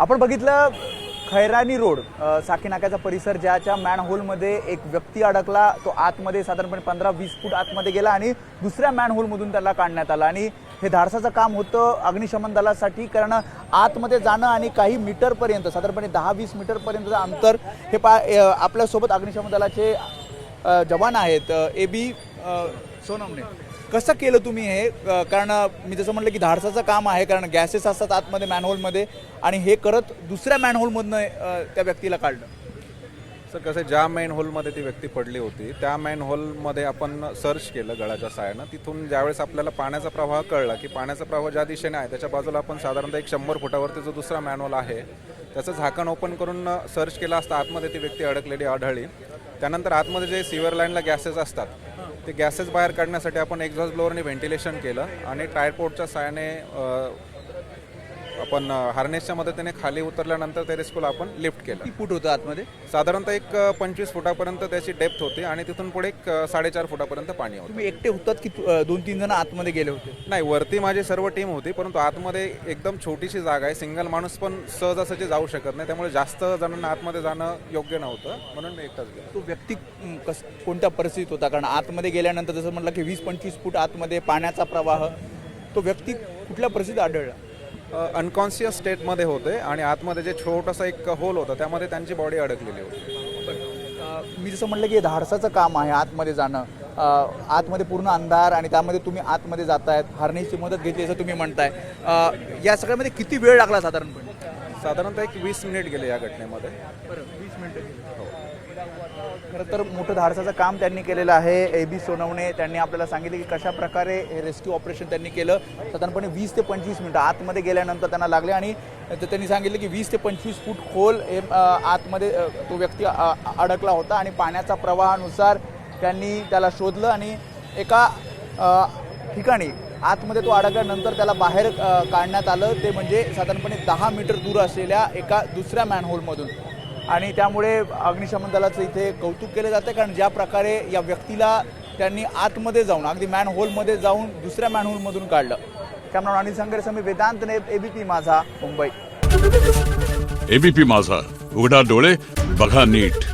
आपण बघितलं खैरानी रोड साकी नाक्याचा परिसर, ज्याच्या मॅनहोलमध्ये एक व्यक्ती अडकला। तो आतमध्ये साधारणपणे 15-20 फूट आतमध्ये गेला आणि दुसऱ्या मॅनहोलमधून त्याला काढण्यात आला। आणि हे धाडसाचं काम होतं अग्निशमन दलासाठी, कारण आतमध्ये जाणं आणि काही मीटरपर्यंत साधारणपणे 10-20 मीटरपर्यंतचं अंतर हे आपल्यासोबत अग्निशमन दलाचे जवान आहेत। AB सोनवणे, कसं केलं तुम्ही हे? कारण मी जसं म्हटलं की धाडसाचं काम आहे, कारण गॅसेस असतात आतमध्ये मॅनहोलमध्ये आणि हे करत दुसऱ्या मॅनहोलमधनं त्या व्यक्तीला काढलं। सर कसं, ज्या मेन होलमध्ये ती व्यक्ती पडली होती त्या मेन होलमध्ये आपण सर्च केलं गळाच्या साहाय्यानं। तिथून ज्यावेळेस आपल्याला पाण्याचा प्रवाह कळला की पाण्याचा प्रवाह ज्या दिशेने आहे त्याच्या बाजूला आपण साधारणतः 100 फुटावरती जो दुसरा मॅनहोल आहे त्याचं झाकण ओपन करून सर्च केलं असता आतमध्ये ती व्यक्ती अडकलेली आढळली। त्यानंतर आतमध्ये जे सीवर लाईनला गॅसेस असतात ते गॅसेस बाहेर काढण्यासाठी आपण एक्झॉस्ट ब्लोअरने व्हेंटिलेशन केलं आणि ट्रायपोर्टच्या साहाय्याने आपण हार्नेसच्या मदतीने खाली उतरल्यानंतर ते रेस्क्यूला आपण लिफ्ट केलं। किती फूट होतं आतमध्ये? साधारणतः एक 25 फुटापर्यंत त्याची डेप्थ होती आणि तिथून पुढे एक 4.5 फुटापर्यंत पाणी होतं। तुम्ही एकटे होतात की 2-3 जण आतमध्ये गेले होते? नाही, वरती माझी सर्व टीम होती, परंतु आतमध्ये एकदम छोटीशी जागा आहे, सिंगल माणूस पण सहजासहजी जाऊ शकत नाही, त्यामुळे जास्त जणांना आतमध्ये जाणं योग्य नव्हतं, म्हणून मी एकटाच गेलो। तो व्यक्ती कोणत्या परिस्थितीत होता? कारण आतमध्ये गेल्यानंतर जसं म्हटलं की 20-25 फूट आतमध्ये पाण्याचा प्रवाह, तो व्यक्ती कुठल्या परिस्थितीत आढळला? अनकॉन्शियस स्टेटमध्ये होते आणि आतमध्ये जे छोटासा एक होल होता त्यामध्ये त्यांची बॉडी अडकलेली होती। मी जसं म्हटलं की धाडसाचं काम आहे आतमध्ये जाणं, आतमध्ये पूर्ण अंधार आणि त्यामध्ये तुम्ही आतमध्ये जातायत, हार्नेसची मदत घेतली असं तुम्ही म्हणताय। या सगळ्यामध्ये किती वेळ लागला साधारणपणे? साधारणतः एक 20 मिनिट गेले या घटनेमध्ये। 20 मिनिटं। खरं तर मोठं धाडसाचं काम त्यांनी केलेलं आहे। AB सोनवणे त्यांनी आपल्याला सांगितलं की कशा प्रकारे हे रेस्क्यू ऑपरेशन त्यांनी केलं। साधारणपणे 20 ते 25 मिनिटं आतमध्ये गेल्यानंतर त्यांना लागले आणि त्यांनी सांगितलं की 20 ते 25 फूट खोल आतमध्ये तो व्यक्ती अडकला होता आणि पाण्याच्या प्रवाहानुसार त्यांनी त्याला शोधलं आणि एका ठिकाणी आतमध्ये तो अडकल्यानंतर त्याला बाहेर काढण्यात आलं, ते म्हणजे साधारणपणे 10 मीटर दूर असलेल्या एका दुसऱ्या मॅनहोलमधून। आणि त्यामुळे अग्निशमन दलाचं इथे कौतुक केलं जातं, कारण ज्या प्रकारे या व्यक्तीला त्यांनी आतमध्ये जाऊन अगदी मॅनहोलमध्ये जाऊन दुसऱ्या मॅनहोलमधून काढलं। कॅमेरामॅन अनिल संघर्ष, मी वेदांत ने, ABP माझा, मुंबई। ABP माझा, उघडा डोळे बघा नीट।